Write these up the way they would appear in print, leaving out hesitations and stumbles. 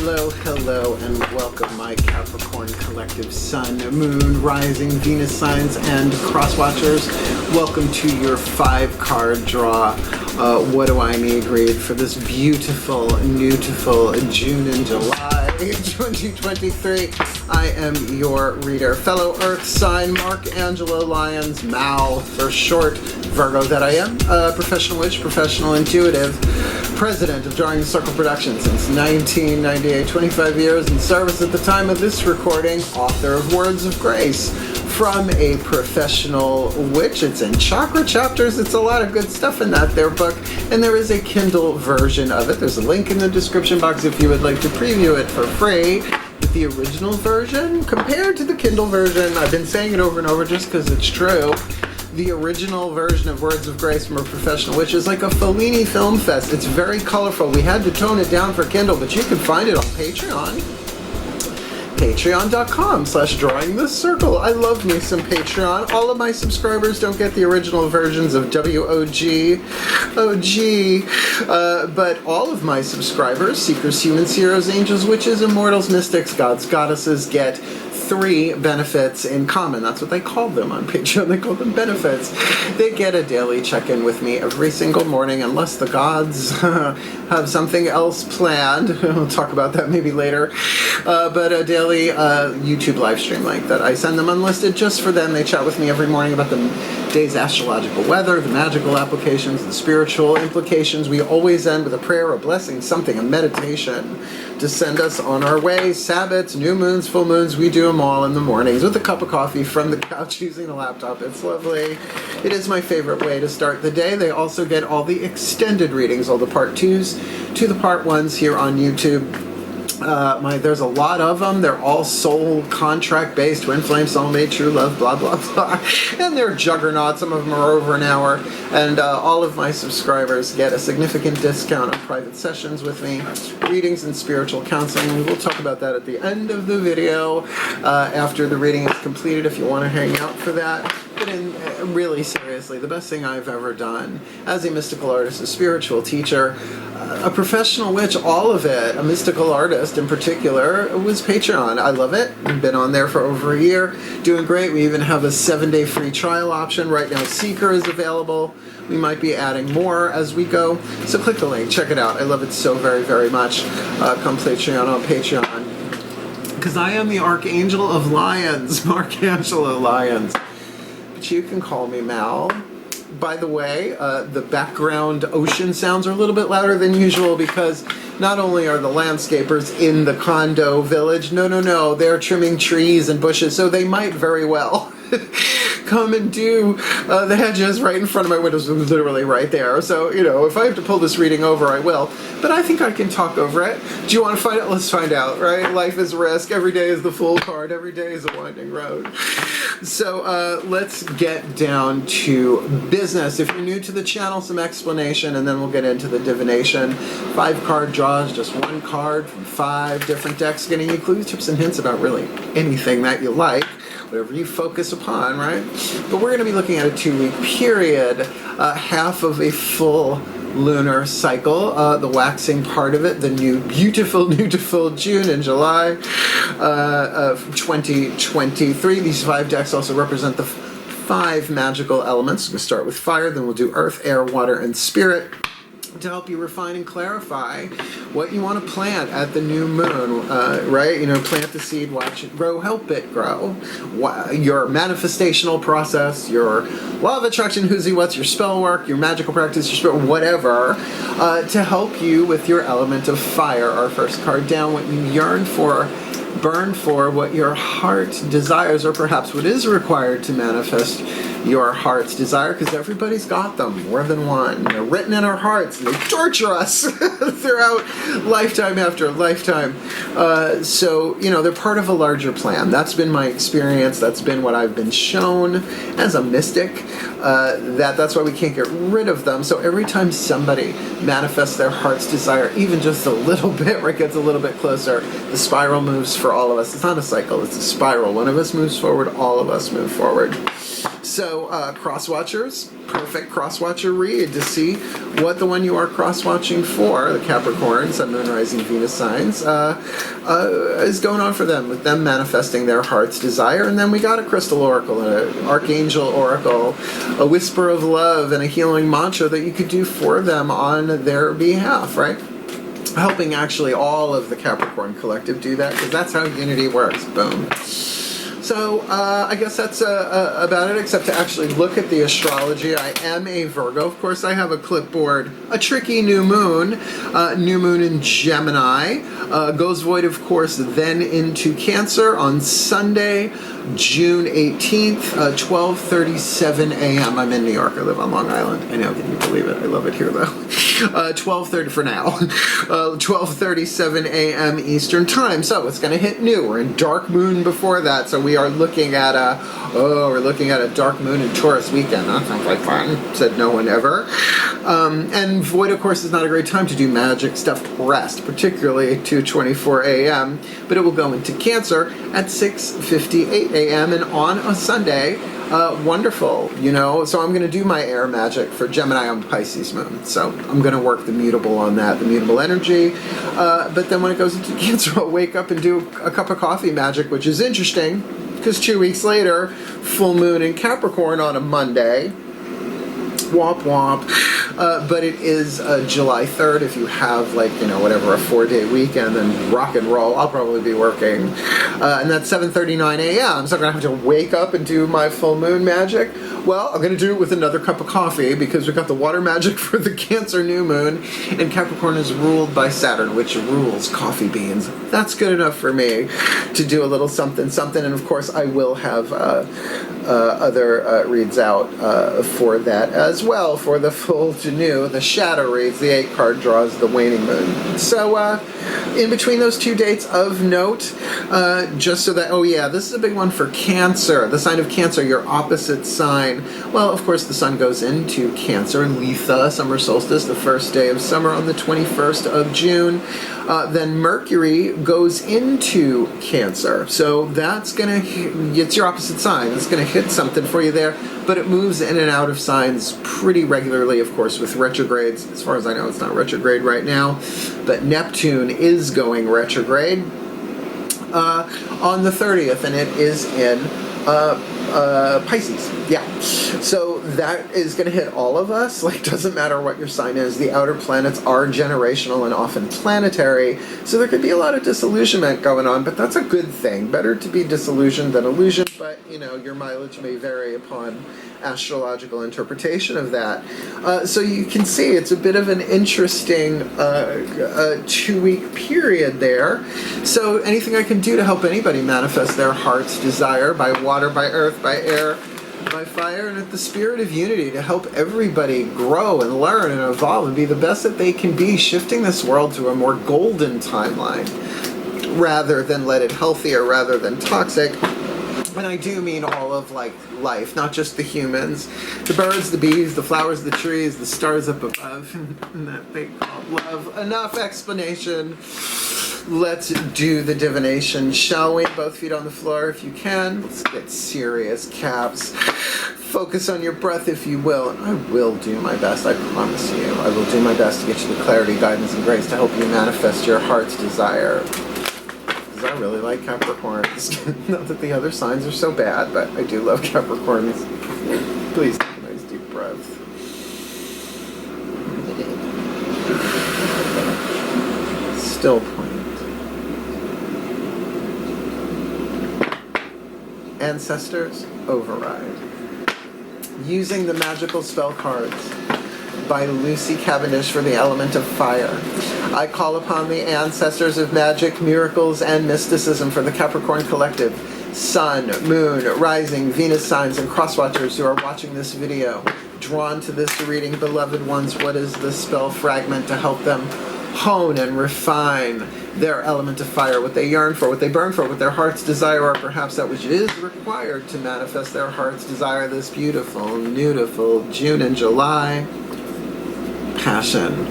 Hello, hello, and welcome, my Capricorn collective Sun, Moon, Rising, Venus signs, and cross-watchers. Welcome to your 5-card draw. What do I need read for this beautiful June and July 2023? I am your reader. Fellow Earth sign, Mark Angelo Lyons, Mal for short, Virgo that I am, professional witch, professional intuitive, president of Drawing Circle Productions since 1998, 25 years in service at the time of this recording, author of Words of Grace, from a professional witch. It's in chakra chapters. It's a lot of good stuff in that there book, and there is a Kindle version of it. There's a link in the description box if you would like to preview it for free. The original version compared to the Kindle version, I've been saying it over and over just because it's true. The original version of Words of Grace from a professional witch is like a Fellini film fest. It's very colorful. We had to tone it down for Kindle, but you can find it on Patreon. Patreon.com/drawingthecircle. I love me some Patreon. All of my subscribers don't get the original versions of WOG, but all of my subscribers, seekers, humans, heroes, angels, witches, immortals, mystics, gods, goddesses, get 3 benefits in common. That's what they call them on Patreon. They call them benefits. They get a daily check-in with me every single morning, unless the gods have something else planned. We'll talk about that maybe later. But a daily YouTube live stream like that. I send them unlisted just for them. They chat with me every morning about the day's astrological weather, the magical applications, the spiritual implications. We always end with a prayer, a blessing, something, a meditation to send us on our way. Sabbats, new moons, full moons, we do them all in the mornings with a cup of coffee from the couch using a laptop. It's lovely. It is my favorite way to start the day. They also get all the extended readings, all the part 2s to the part 1s here on YouTube. There's a lot of them. They're all soul contract based, twin flame, soulmate, true love, blah blah blah, and they're juggernauts. Some of them are over an hour, and all of my subscribers get a significant discount on private sessions with me, readings and spiritual counseling. We will talk about that at the end of the video after the reading is completed if you want to hang out for that. But really seriously, the best thing I've ever done as a mystical artist, a spiritual teacher, a professional witch, all of it, a mystical artist in particular, was Patreon. I love it. I've been on there for over a year, doing great. We even have a 7-day free trial option. Right now, Seeker is available. We might be adding more as we go. So click the link, check it out. I love it so very, very much. Come Patreon on Patreon. Because I am the Archangel of Lyons, Mark Angelo Lyons. But you can call me Mal. By the way, the background ocean sounds are a little bit louder than usual because not only are the landscapers in the condo village, no, they're trimming trees and bushes, so they might very well come and do the hedges right in front of my windows, literally right there. So, if I have to pull this reading over, I will. But I think I can talk over it. Do you want to find out? Let's find out, right? Life is risk. Every day is the Fool card. Every day is a winding road. So let's get down to business. If you're new to the channel, some explanation, and then we'll get into the divination. 5-card draws, just 1 card from 5 different decks, getting you clues, tips, and hints about really anything that you like. Whatever you focus upon, right? But we're going to be looking at a 2-week period, half of a full lunar cycle, the waxing part of it, the new beautiful June and July of 2023. These 5 decks also represent the 5 magical elements. We'll start with fire, then we'll do earth, air, water, and spirit, to help you refine and clarify what you want to plant at the new moon, right? Plant the seed, watch it grow, help it grow. Your manifestational process, your law of attraction, who's he, what's your spell work, your magical practice, your spell, whatever, to help you with your element of fire. Our first card down, what you yearn for, burn for, what your heart desires, or perhaps what is required to manifest your heart's desire, because everybody's got them, more than one. They're written in our hearts, and they torture us throughout lifetime after lifetime. So, they're part of a larger plan. That's been my experience. That's been what I've been shown as a mystic. That's why we can't get rid of them. So every time somebody manifests their heart's desire, even just a little bit, where it gets a little bit closer, the spiral moves for all of us. It's not a cycle, it's a spiral. One of us moves forward, all of us move forward. So cross-watchers, perfect cross-watcher read to see what the one you are cross-watching for, the Capricorn, Sun, Moon, Rising, Venus signs, is going on for them, with them manifesting their heart's desire. And then we got a crystal oracle, an archangel oracle, a whisper of love, and a healing mantra that you could do for them on their behalf, right? Helping actually all of the Capricorn collective do that, because that's how unity works. Boom. So I guess that's about it, except to actually look at the astrology. I am a Virgo. Of course, I have a clipboard, a tricky new moon in Gemini. Goes void, of course, then into Cancer on Sunday, June 18th, 12:37 a.m. I'm in New York. I live on Long Island. I know, can you believe it? I love it here, though. 12:30 for now. 12:37 a.m. Eastern Time. So it's going to hit new. We're in dark moon before that, so we are looking at a dark moon in Taurus weekend. That sounds like fun. Said no one ever. And void, of course, is not a great time to do magic stuff to rest, particularly 2:24 a.m. But it will go into Cancer at 6:58 a.m. and on a Sunday. Wonderful, you know. So I'm going to do my air magic for Gemini on Pisces moon. So I'm going to work the mutable on that, the mutable energy. But then when it goes into Cancer, I'll wake up and do a cup of coffee magic, which is interesting because 2 weeks later, full moon in Capricorn on a Monday. Womp womp. But it is July 3rd. If you have, like, you know, whatever, a 4-day weekend, then rock and roll. I'll probably be working. And that's 7:39 a.m. So I'm going to have to wake up and do my full moon magic. Well, I'm going to do it with another cup of coffee because we've got the water magic for the Cancer new moon. And Capricorn is ruled by Saturn, which rules coffee beans. That's good enough for me to do a little something, something. And of course, I will have other reads out for that as well, for the full Janu, the shadow reads, the 8-card draws, the waning moon. So in between those 2 dates of note, just so that, oh yeah, this is a big one for Cancer, the sign of Cancer, your opposite sign. Well, of course, the sun goes into Cancer, Litha, summer solstice, the first day of summer on the 21st of June. Then Mercury goes into Cancer. So that's going to, it's your opposite sign. It's going to hit something for you there, but it moves in and out of signs pretty regularly, of course, with retrogrades. As far as I know, it's not retrograde right now, but Neptune is going retrograde on the 30th, and it is in Pisces. Yeah. So that is going to hit all of us. Like, doesn't matter what your sign is. The outer planets are generational and often planetary. So there could be a lot of disillusionment going on, but that's a good thing. Better to be disillusioned than illusioned, but, you know, your mileage may vary upon astrological interpretation of that. So you can see it's a bit of an interesting 2-week period there. So anything I can do to help anybody manifest their heart's desire by water, by earth, by air, by fire, and with the spirit of unity to help everybody grow and learn and evolve and be the best that they can be, shifting this world to a more golden timeline rather than let it healthier, rather than toxic. And I do mean all of, like, life, not just the humans, the birds, the bees, the flowers, the trees, the stars up above, and that they call love. Enough explanation. Let's do the divination, shall we? Both feet on the floor if you can. Let's get serious, Caps. Focus on your breath if you will, and I will do my best, I promise you. I will do my best to get you the clarity, guidance, and grace to help you manifest your heart's desire. I really like Capricorns. Not that the other signs are so bad, but I do love Capricorns. Please take a nice deep breath. Still point. Ancestors Override. Using the magical spell cards by Lucy Cavendish for the element of fire. I call upon the ancestors of magic, miracles, and mysticism for the Capricorn collective, Sun, Moon, Rising, Venus signs, and crosswatchers who are watching this video, drawn to this reading, beloved ones. What is the spell fragment to help them hone and refine their element of fire, what they yearn for, what they burn for, what their heart's desire, or perhaps that which is required to manifest their heart's desire this beautiful, beautiful June and July? Passion.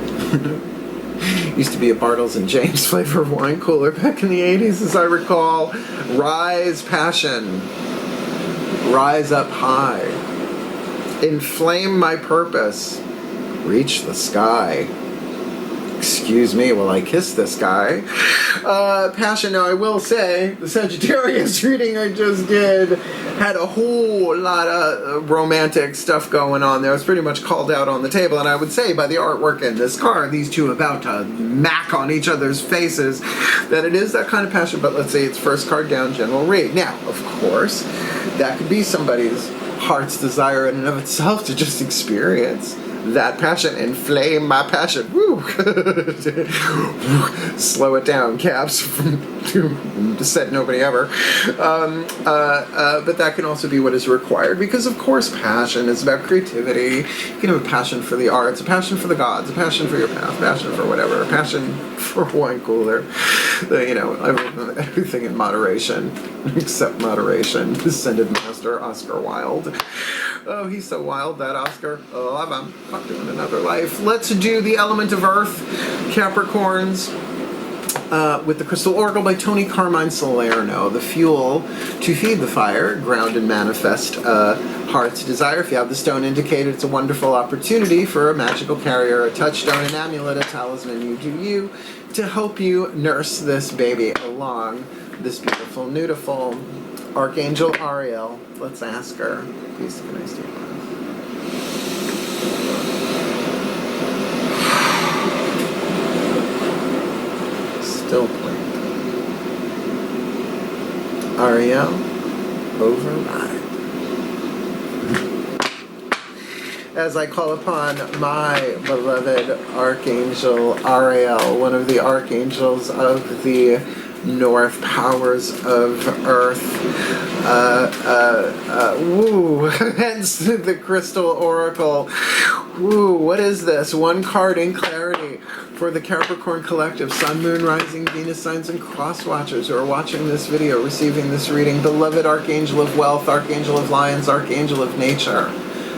Used to be a Bartles and James flavor of wine cooler back in the 80s, as I recall. Rise, passion. Rise up high. Inflame my purpose. Reach the sky. Excuse me while I kiss this guy. Passion. Now I will say, the Sagittarius reading I just did had a whole lot of romantic stuff going on there. It's pretty much called out on the table, and I would say by the artwork in this card, these two about to mac on each other's faces, that it is that kind of passion. But let's say it's first card down, general read. Now, of course, that could be somebody's heart's desire in and of itself to just experience that passion. Inflame my passion. Woo! Slow it down, Caps. Said nobody ever. But that can also be what is required, because of course passion is about creativity. You can have a passion for the arts, a passion for the gods, a passion for your path, a passion for whatever, a passion for wine cooler. You know, everything in moderation, except moderation. Descended Master Oscar Wilde. Oh, he's so wild, that Oscar. I love him. Fuck doing another life. Let's do the element of Earth, Capricorns, with the Crystal Oracle by Tony Carmine Salerno. The fuel to feed the fire, ground and manifest heart's desire. If you have the stone indicated, it's a wonderful opportunity for a magical carrier, a touchstone, an amulet, a talisman, you do you, to help you nurse this baby along. This beautiful, beautiful Archangel Ariel. Let's ask her. Please take a nice deep breath. Still playing. Ariel, override. As I call upon my beloved Archangel Ariel, one of the archangels of the North, powers of Earth, woo, hence the Crystal Oracle. Woo, what is this? One card in clarity for the Capricorn Collective, Sun, Moon, Rising, Venus signs, and cross watchers who are watching this video, receiving this reading. Beloved Archangel of Wealth, Archangel of Lions, Archangel of Nature.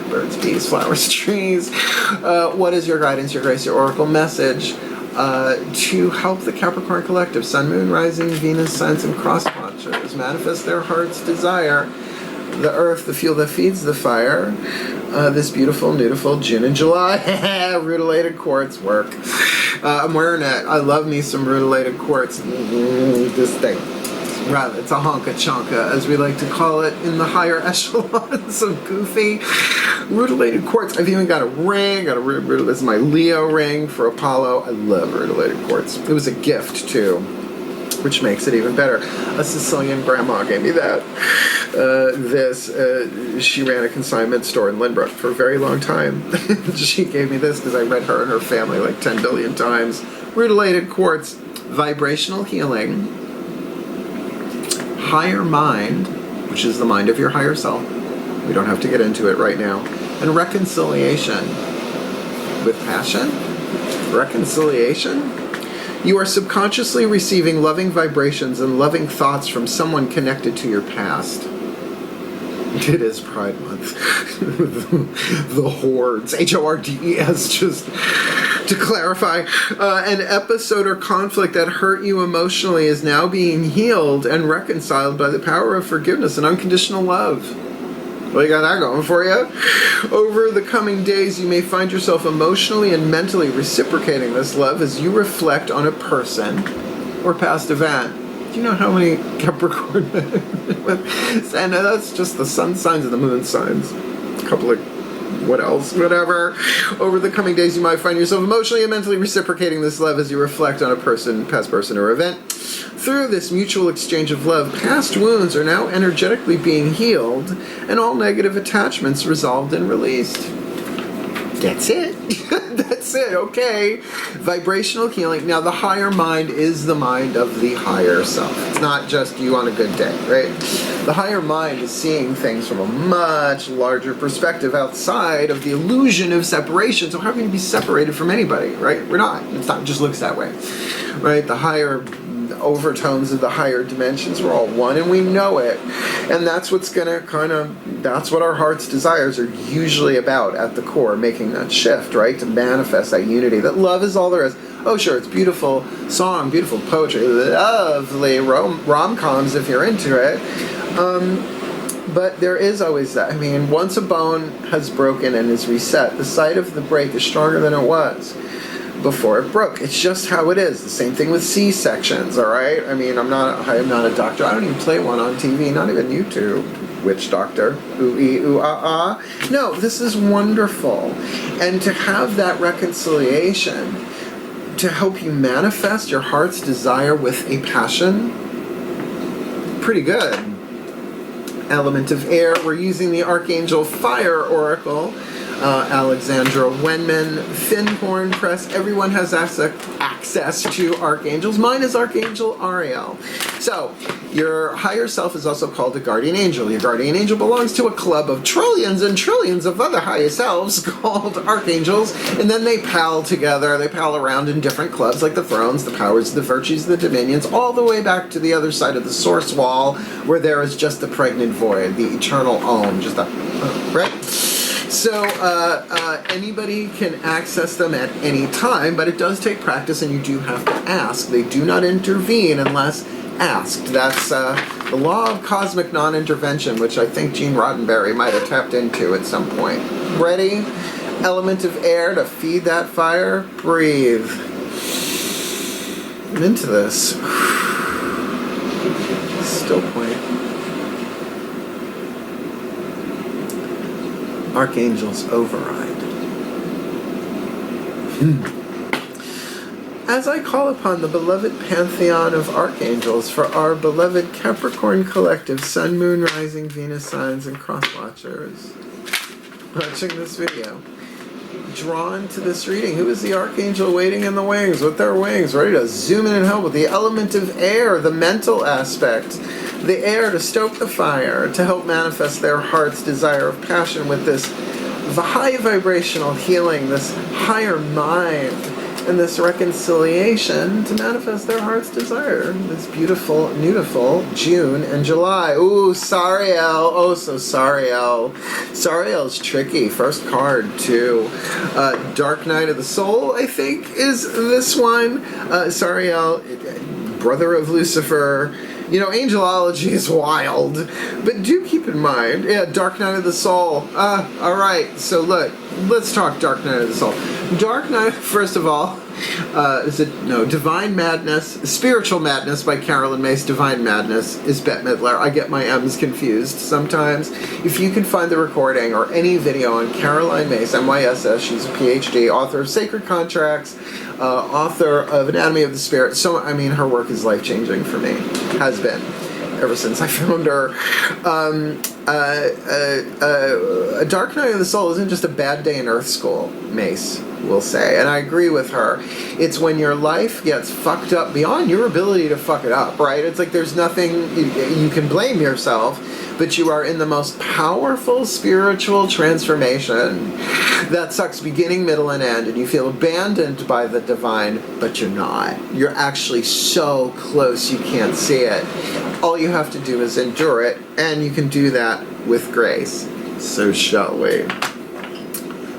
Birds, bees, flowers, trees. What is your guidance, your grace, your oracle message to help the Capricorn Collective, Sun, Moon, Rising, Venus signs, and cross watchers manifest their heart's desire? The earth, the fuel that feeds the fire. This beautiful, beautiful June and July rutilated quartz work. I'm wearing it. I love me some rutilated quartz. This thing. Rather, it's a honka-chonka, as we like to call it in the higher echelons of goofy. Rutilated quartz. I've even got a ring. This is my Leo ring for Apollo. I love rutilated quartz. It was a gift, too, which makes it even better. A Sicilian grandma gave me that. She ran a consignment store in Lynbrook for a very long time. She gave me this because I read her and her family like 10 billion times. Rutilated quartz, vibrational healing, higher mind, which is the mind of your higher self. We don't have to get into it right now. And reconciliation with passion. Reconciliation. You are subconsciously receiving loving vibrations and loving thoughts from someone connected to your past. It is Pride Month. The hordes, H-O-R-D-E-S, just to clarify. An episode or conflict that hurt you emotionally is now being healed and reconciled by the power of forgiveness and unconditional love. Well, you got that going for you. Over the coming days, you may find yourself emotionally and mentally reciprocating this love as you reflect on a person or past event. Do you know how many Capricorn and that's just the sun signs and the moon signs. A couple of what else? Whatever. Over the coming days, you might find yourself emotionally and mentally reciprocating this love as you reflect on a person, past person, or event. Through this mutual exchange of love, past wounds are now energetically being healed, and all negative attachments resolved and released. That's it. That's it. Okay. Vibrational healing. Now, the higher mind is the mind of the higher self. It's not just you on a good day, right? The higher mind is seeing things from a much larger perspective outside of the illusion of separation. So how can you be separated from anybody, right? We're not. It's not. It just looks that way, right? The higher overtones of the higher dimensions, we're all one, and we know it. And that's what's gonna that's what our heart's desires are usually about at the core, making that shift, right? To manifest that unity, that love is all there is. Oh sure, it's beautiful song, beautiful poetry, lovely rom-coms if you're into it. But there is always that. I mean, once a bone has broken and is reset, the site of the break is stronger than it was before it broke. It's just how it is. The same thing with C-sections, all right? I mean, I'm not a doctor. I don't even play one on TV, not even YouTube. Witch doctor, ooh-ee, ooh-ah-ah. No, this is wonderful. And to have that reconciliation to help you manifest your heart's desire with a passion, pretty good. Element of air, we're using the Archangel Fire Oracle, Alexandra Wenman, Finhorn Press. Everyone has access to archangels. Mine is Archangel Ariel. So, your higher self is also called a guardian angel. Your guardian angel belongs to a club of trillions and trillions of other higher selves called archangels, and then they pal together. They pal around in different clubs like the thrones, the powers, the virtues, the dominions, all the way back to the other side of the source wall where there is just the pregnant void, the eternal Om, just a, right? So anybody can access them at any time, but it does take practice and you do have to ask. They do not intervene unless asked. That's the law of cosmic non-intervention, which I think Gene Roddenberry might have tapped into at some point. Ready? Element of air to feed that fire. Breathe. I'm into this. Still point. Archangel's override. As I call upon the beloved pantheon of archangels for our beloved Capricorn collective, Sun, Moon, Rising, Venus signs, and cross watchers watching this video, drawn to this reading, who is the archangel waiting in the wings with their wings, ready to zoom in and help with the element of air, the mental aspect, the air to stoke the fire, to help manifest their heart's desire of passion with this high vibrational healing, this higher mind, and this reconciliation to manifest their heart's desire. This beautiful, beautiful June and July. Ooh, Sariel. Oh, so Sariel. Sariel's tricky. First card, too. Dark Night of the Soul, I think, is this one. Sariel, brother of Lucifer. You know, angelology is wild, but do keep in mind, yeah, Dark Night of the Soul. All right, so look, let's talk Dark Night of the Soul. Dark Night, first of all, Divine Madness, Spiritual Madness by Carolyn Myss. Divine Madness is Bette Midler. I get my M's confused sometimes. If you can find the recording or any video on Caroline Myss, MYSS, she's a PhD, author of Sacred Contracts, author of Anatomy of the Spirit. So, I mean, her work is life-changing for me. Has been. Ever since I found her. A Dark Night of the Soul isn't just a bad day in Earth School, Mace will say. And I agree with her. It's when your life gets fucked up beyond your ability to fuck it up, right? It's like there's nothing, you can blame yourself, but you are in the most powerful spiritual transformation that sucks beginning, middle, and end, and you feel abandoned by the divine, but you're not. You're actually so close you can't see it. All you have to do is endure it, and you can do that with grace. So shall we?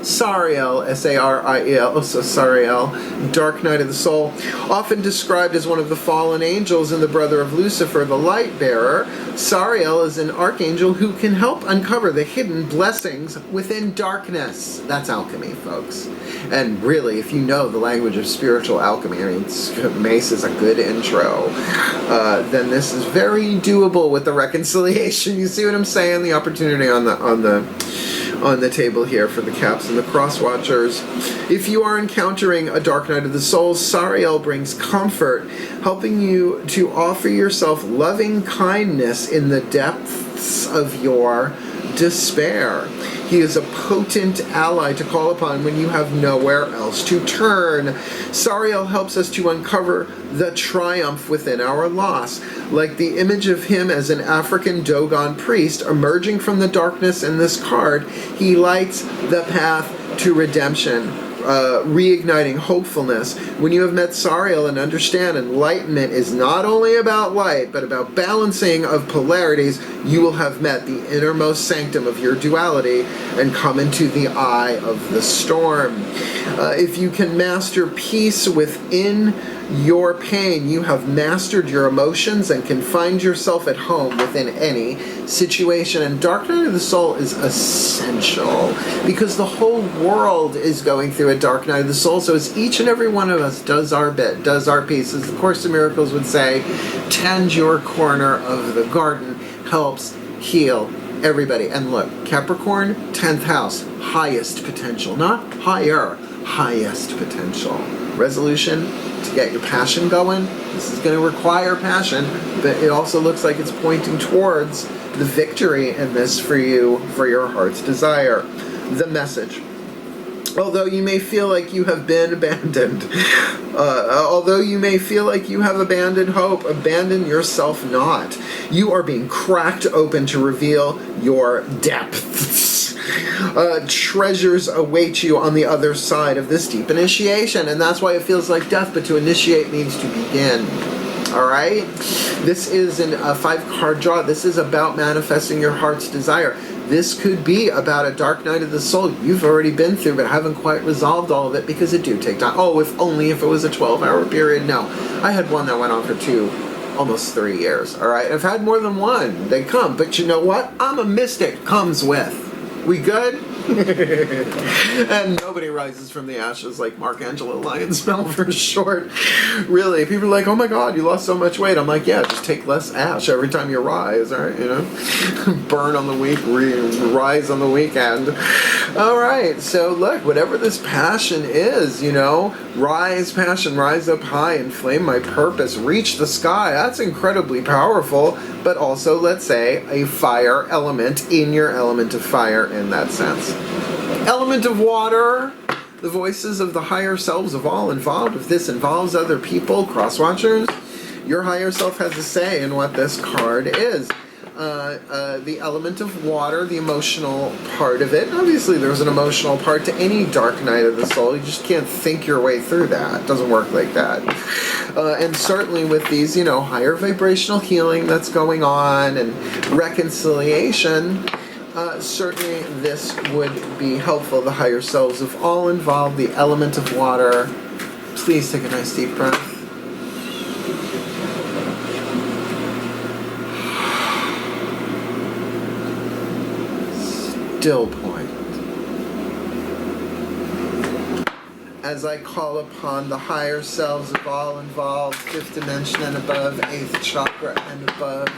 Sariel, S-A-R-I-E-L, also Sariel, Dark Night of the Soul, often described as one of the fallen angels and the brother of Lucifer, the light bearer. Sariel is an archangel who can help uncover the hidden blessings within darkness. That's alchemy, folks. And really, if you know the language of spiritual alchemy, I mean, Mace is a good intro, then this is very doable with the reconciliation. You see what I'm saying? The opportunity on the table here for the caps and the cross watchers. If you are encountering a Dark Night of the Soul, Sariel brings comfort, helping you to offer yourself loving kindness in the depths of your despair. He is a potent ally to call upon when you have nowhere else to turn. Sariel helps us to uncover the triumph within our loss. Like the image of him as an African Dogon priest emerging from the darkness in this card, he lights the path to redemption. reigniting hopefulness. When you have met Sariel and understand enlightenment is not only about light, but about balancing of polarities, you will have met the innermost sanctum of your duality and come into the eye of the storm. If you can master peace within your pain, you have mastered your emotions and can find yourself at home within any situation. And dark night of the soul is essential because the whole world is going through a dark night of the soul. So as each and every one of us does our bit, does our piece, as the Course in Miracles would say, tend your corner of the garden, helps heal everybody. And look, Capricorn, 10th house, highest potential, not higher, highest potential. Resolution to get your passion going. This is going to require passion, but it also looks like it's pointing towards the victory in this for you, for your heart's desire. The message. Although you may feel like you have been abandoned, although you may feel like you have abandoned hope, abandon yourself not. You are being cracked open to reveal your depths. Treasures await you on the other side of this deep initiation, and that's why it feels like death, but to initiate means to begin. Alright? This is a 5-card draw. This is about manifesting your heart's desire. This could be about a dark night of the soul you've already been through but haven't quite resolved all of it because it do take time. Oh, if only if it was a 12-hour period. No. I had one that went on for almost 3 years. Alright? I've had more than one. They come. But you know what? I'm a mystic. Comes with. We good? And nobody rises from the ashes like Angelo, Lyons spell for short. Really, people are like, oh my god, you lost so much weight. I'm like, yeah, just take less ash every time you rise, alright, you know? Burn on the week, rise on the weekend. Alright, so look, whatever this passion is, you know, rise passion, rise up high, inflame my purpose, reach the sky. That's incredibly powerful, but also, let's say, a fire element in your element of fire in that sense. Element of water, the voices of the higher selves of all involved. If this involves other people, cross-watchers, your higher self has a say in what this card is. The element of water, the emotional part of it. Obviously, there's an emotional part to any dark night of the soul. You just can't think your way through that. It doesn't work like that. And certainly with these, you know, higher vibrational healing that's going on and reconciliation, certainly this would be helpful. The higher selves of all involved, the element of water. Please take a nice deep breath. Still point. As I call upon the higher selves of all involved, 5th dimension and above, 8th chakra and above.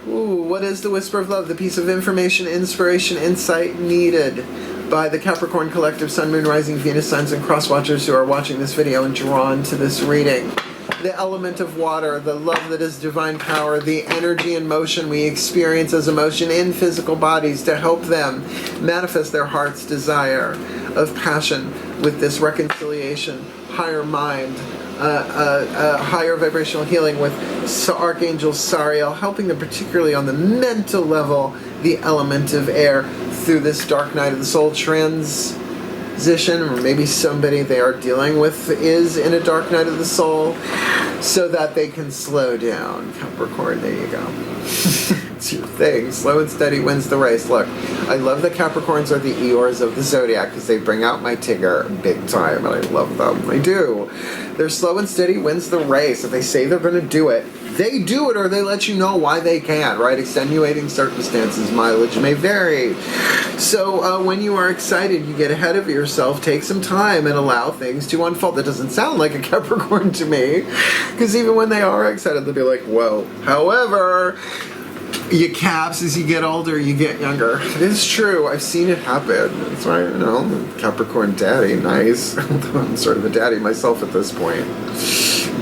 Ooh, what is the whisper of love? The piece of information, inspiration, insight needed by the Capricorn collective Sun, Moon, Rising, Venus signs and cross-watchers who are watching this video and drawn to this reading. The element of water, the love that is divine power, the energy and motion we experience as emotion in physical bodies to help them manifest their heart's desire of passion with this reconciliation, higher mind, higher vibrational healing with Archangel Sariel, helping them particularly on the mental level, the element of air through this dark night of the soul transition, or maybe somebody they are dealing with is in a dark night of the soul, so that they can slow down. Capricorn, there you go. It's your thing. Slow and steady wins the race. Look, I love that Capricorns are the Eeyores of the Zodiac because they bring out my Tigger big time, and I love them. I do. They're slow and steady wins the race. If they say they're going to do it, they do it, or they let you know why they can't, right? Extenuating circumstances, mileage may vary. So when you are excited, you get ahead of yourself, take some time, and allow things to unfold. That doesn't sound like a Capricorn to me, because even when they are excited, they'll be like, whoa. However, you caps, as you get older, you get younger. It is true. I've seen it happen. That's why, you know, Capricorn daddy, nice. I'm sort of a daddy myself at this point.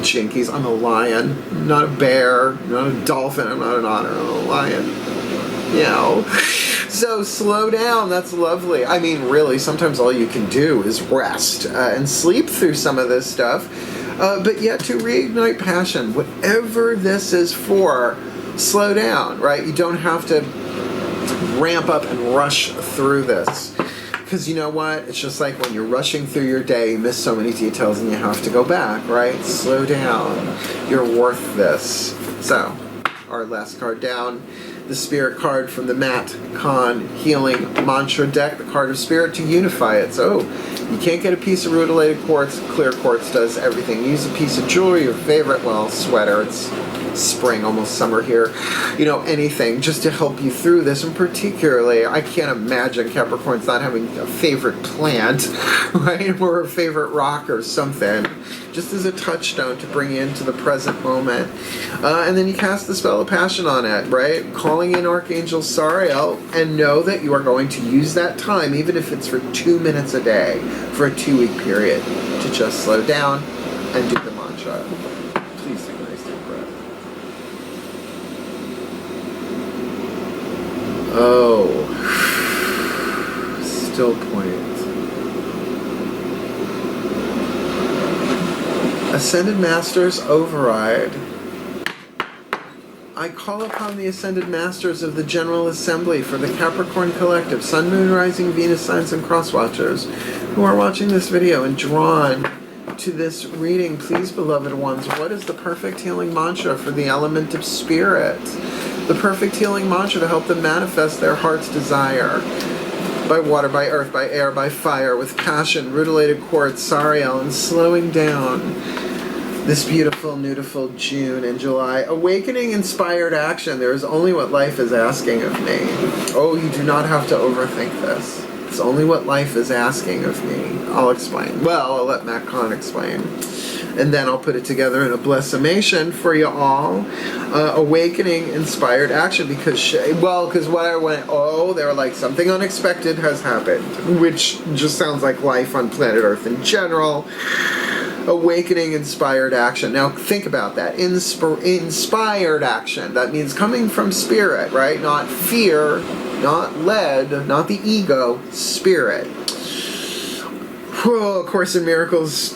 Jinkies. I'm a lion. I'm not a bear. I'm not a dolphin. I'm not an otter. I'm a lion. You know. So slow down. That's lovely. I mean, really, sometimes all you can do is rest and sleep through some of this stuff. But yet to reignite passion, whatever this is for, slow down, right? You don't have to ramp up and rush through this. Because you know what? It's just like when you're rushing through your day, you miss so many details and you have to go back, right? Slow down. You're worth this. So, our last card down, the Spirit card from the Matt Kahn Healing Mantra deck, the card of Spirit to unify it. So, you can't get a piece of rutilated quartz. Clear quartz does everything. Use a piece of jewelry, your favorite, well, sweater. It's spring, almost summer here. You know, anything just to help you through this. And particularly, I can't imagine Capricorns not having a favorite plant, right? Or a favorite rock or something. Just as a touchstone to bring you into the present moment. And then you cast the spell of passion on it, right? Calling in Archangel Sariel, and know that you are going to use that time, even if it's for 2 minutes a day, for a 2-week period, to just slow down and do the mantra. Please take a nice deep breath. Oh, still point. Ascended Masters override. I call upon the Ascended Masters of the General Assembly for the Capricorn Collective, Sun, Moon, Rising, Venus signs, and cross-watchers who are watching this video and drawn to this reading. Please, beloved ones, what is the perfect healing mantra for the element of spirit? The perfect healing mantra to help them manifest their heart's desire. By water, by earth, by air, by fire, with passion, rutilated quartz, Sariel, and slowing down this beautiful, beautiful June and July. Awakening inspired action. There is only what life is asking of me. Oh, you do not have to overthink this. It's only what life is asking of me. I'll explain. Well, I'll let Matt Kahn explain. And then I'll put it together in a blessamation for you all. Awakening inspired action, because what I went, they were like, something unexpected has happened, which just sounds like life on planet Earth in general. Awakening inspired action. Now think about that. Inspired action. That means coming from spirit, right? Not fear, not lead, not the ego, spirit. Whoa, Course in Miracles,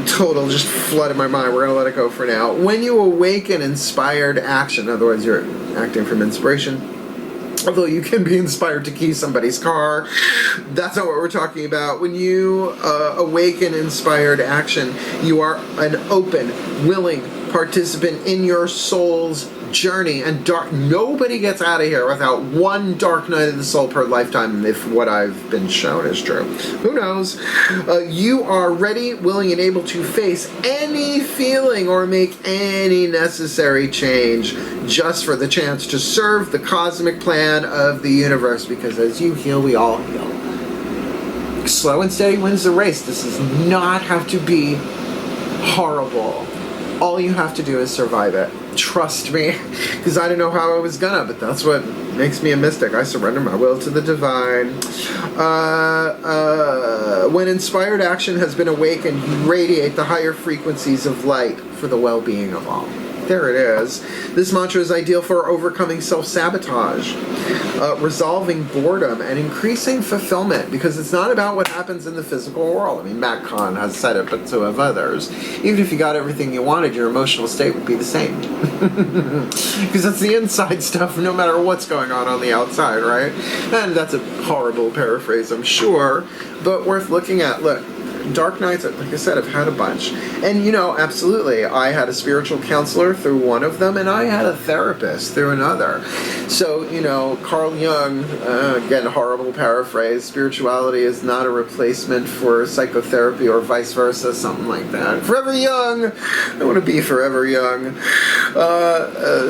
total, just flooded my mind. We're going to let it go for now. When you awaken inspired action, otherwise you're acting from inspiration. Although you can be inspired to key somebody's car. That's not what we're talking about. When you awaken inspired action, you are an open, willing participant in your soul's journey. And nobody gets out of here without one dark night of the soul per lifetime, if what I've been shown is true. Who knows? You are ready, willing, and able to face any feeling or make any necessary change just for the chance to serve the cosmic plan of the universe, because as you heal, we all heal. Slow and steady wins the race. This does not have to be horrible. All you have to do is survive it. Trust me, because I didn't know how I was gonna, but that's what makes me a mystic. I surrender my will to the divine. When inspired action has been awakened, you radiate the higher frequencies of light for the well-being of all. There it is. This mantra is ideal for overcoming self-sabotage, resolving boredom, and increasing fulfillment, because it's not about what happens in the physical world. I mean, Matt Kahn has said it, but so have others. Even if you got everything you wanted, your emotional state would be the same. Because it's the inside stuff, no matter what's going on the outside, right? And that's a horrible paraphrase, I'm sure, but worth looking at. Look, dark nights, like I said, I've had a bunch. And, you know, absolutely, I had a spiritual counselor through one of them, and I had a therapist through another. So, you know, Carl Jung, again, horrible paraphrase, spirituality is not a replacement for psychotherapy or vice versa, something like that. Forever young! I want to be forever young.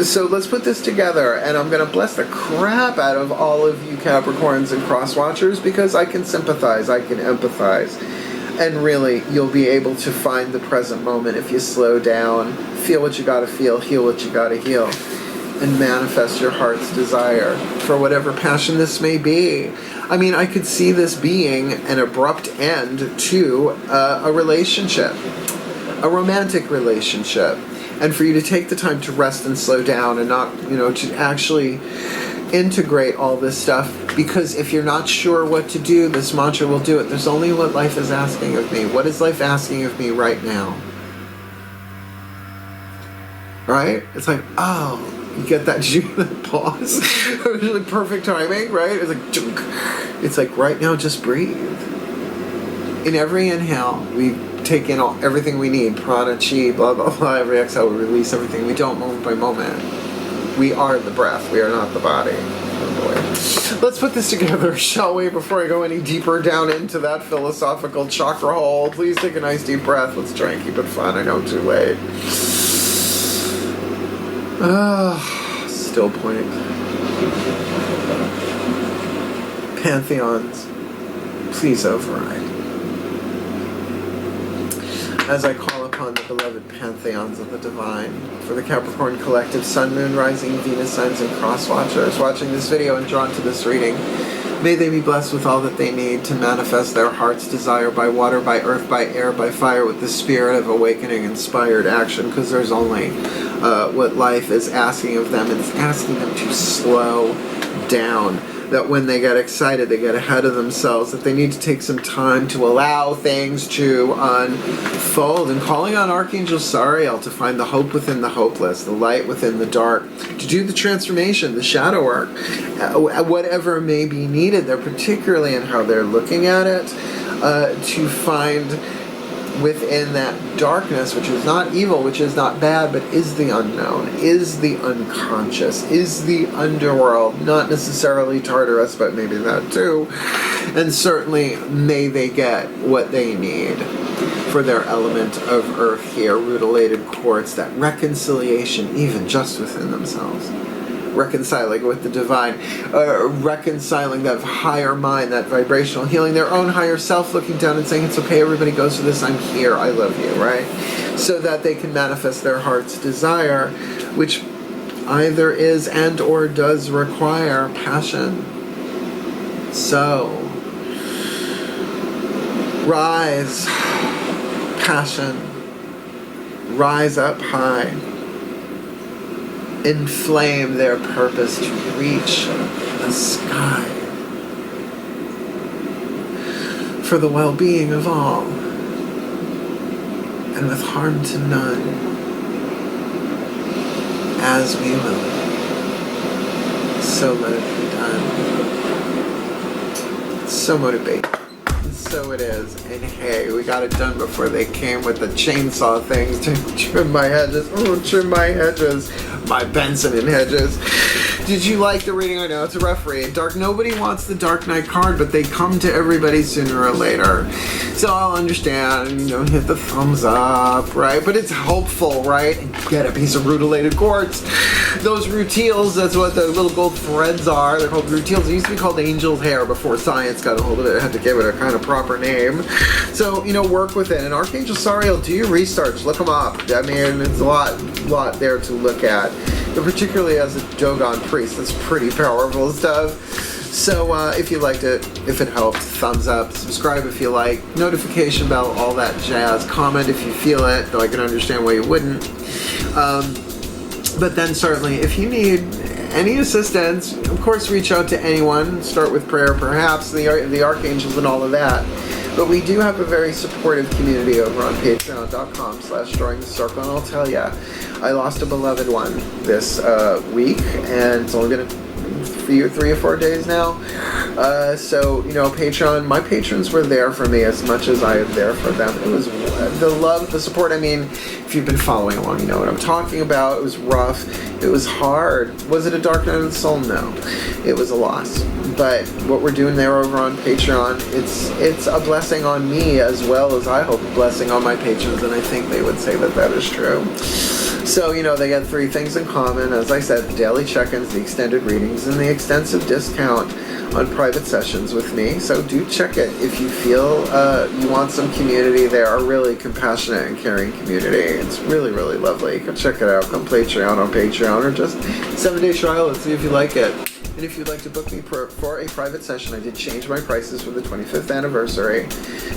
So let's put this together, and I'm going to bless the crap out of all of you Capricorns and Crosswatchers, because I can sympathize, I can empathize. And really, you'll be able to find the present moment if you slow down, feel what you gotta feel, heal what you gotta heal, and manifest your heart's desire for whatever passion this may be. I mean, I could see this being an abrupt end to a relationship, a romantic relationship, and for you to take the time to rest and slow down and not, you know, to actually integrate all this stuff, because if you're not sure what to do, this mantra will do it. There's only what life is asking of me. What is life asking of me right now? Right? It's like, oh, You get that? Did you hear that pause? It was really perfect timing, right? It was like, junk. It's like, right now, just breathe. In every inhale, we take in everything we need, prana, chi, blah, blah, blah. Every exhale, we release everything we don't, moment by moment. We are the breath. We are not the body. Oh boy. Let's put this together, shall we, before I go any deeper down into that philosophical chakra hole. Please take a nice deep breath. Let's try and keep it fun. I know I'm too late. Still point. Pantheons, please override. As I call upon the beloved pantheons of the divine, for the Capricorn collective, Sun, Moon, Rising, Venus signs, and cross watchers watching this video and drawn to this reading, may they be blessed with all that they need to manifest their heart's desire by water, by earth, by air, by fire, with the spirit of awakening, inspired action, because there's only what life is asking of them. It's asking them to slow down. That when they get excited, they get ahead of themselves, that they need to take some time to allow things to unfold, and calling on Archangel Sariel to find the hope within the hopeless, the light within the dark, to do the transformation, the shadow work, whatever may be needed there, particularly in how they're looking at it, to find within that darkness, which is not evil, which is not bad, but is the unknown, is the unconscious, is the underworld, not necessarily Tartarus, but maybe that too. And certainly may they get what they need for their element of earth here, rutilated quartz, that reconciliation even just within themselves. Reconciling with the divine, reconciling that higher mind, that vibrational healing, their own higher self, looking down and saying, it's okay, everybody goes through this, I'm here, I love you, right? So that they can manifest their heart's desire, which either is and or does require passion. So, rise, passion, rise up high. Inflame their purpose to reach the sky for the well-being of all and with harm to none, as we will. So let it be done. So motivate. So it is. And hey, we got it done before they came with the chainsaw things to trim my hedges. Oh, trim my hedges. My Benson and hedges. Did you like the reading? I know it's a rough read. Nobody wants the Dark Knight card, but they come to everybody sooner or later. So I'll understand, hit the thumbs up, right? But it's helpful, right? And get a piece of rutilated quartz. Those rutiles, that's what the little gold threads are. They're called rutiles. They used to be called angel's hair before science got a hold of it. I had to give it a kind of proper name. So, work with it. And Archangel Sariel, do your research. Look them up. I mean, it's a lot there to look at. But particularly as a Dogon priest, that's pretty powerful stuff. So if you liked it, if it helped, thumbs up, subscribe if you like, notification bell, all that jazz, comment if you feel it, though I can understand why you wouldn't. But then certainly, if you need any assistance, of course reach out to anyone, start with prayer perhaps, the archangels and all of that. But we do have a very supportive community over on patreon.com/drawingthecircle, and I'll tell you, I lost a beloved one this week, and it's only been 3 or 4 days now. So, Patreon, my patrons were there for me as much as I am there for them. It was the love, the support. I mean, if you've been following along, you know what I'm talking about. It was rough. It was hard. Was it a dark night of the soul? No. It was a loss. But what we're doing there over on Patreon, it's a blessing on me as well as I hope a blessing on my patrons, and I think they would say that is true. So, they get 3 things in common. As I said, the daily check-ins, the extended readings, and the extensive discount on private sessions with me. So do check it if you feel you want some community there, a really compassionate and caring community. It's really, really lovely. Go check it out. Come Patreon on Patreon, or just 7-day trial and see if you like it. And if you'd like to book me for a private session, I did change my prices for the 25th anniversary,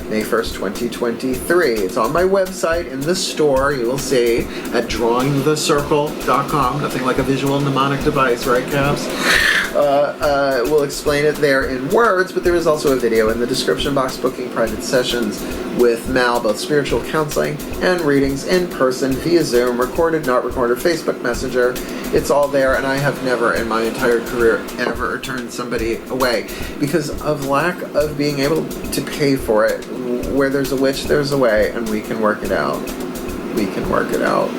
May 1st, 2023. It's on my website in the store, you will see, at drawingthecircle.com. Nothing like a visual mnemonic device, right, Caps? We'll explain it there in words, but there is also a video in the description box booking private sessions with Mal, both spiritual counseling and readings in person via Zoom, recorded, not recorded, Facebook Messenger. It's all there, and I have never in my entire career ever turned somebody away because of lack of being able to pay for it. Where there's a witch, there's a way, and we can work it out. We can work it out.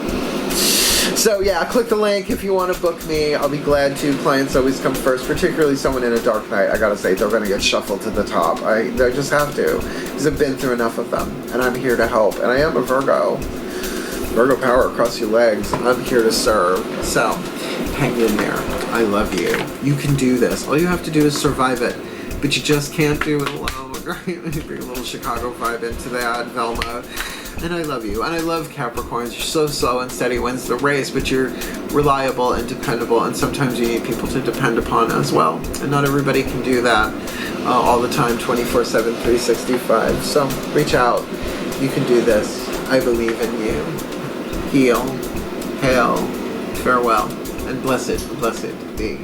So yeah, click the link if you want to book me. I'll be glad to. Clients always come first, particularly someone in a dark night. I gotta say, they're gonna get shuffled to the top. They just have to, because I've been through enough of them, and I'm here to help. And I am a Virgo. Virgo power across your legs. I'm here to serve. So, hang in there. I love you. You can do this. All you have to do is survive it, but you just can't do it alone. Right? Bring a little Chicago vibe into that, Velma. And I love you. And I love Capricorns. You're so slow and steady wins the race, but you're reliable and dependable, and sometimes you need people to depend upon as well. And not everybody can do that all the time, 24/7, 365. So reach out. You can do this. I believe in you. Heal, hail, farewell, and blessed be.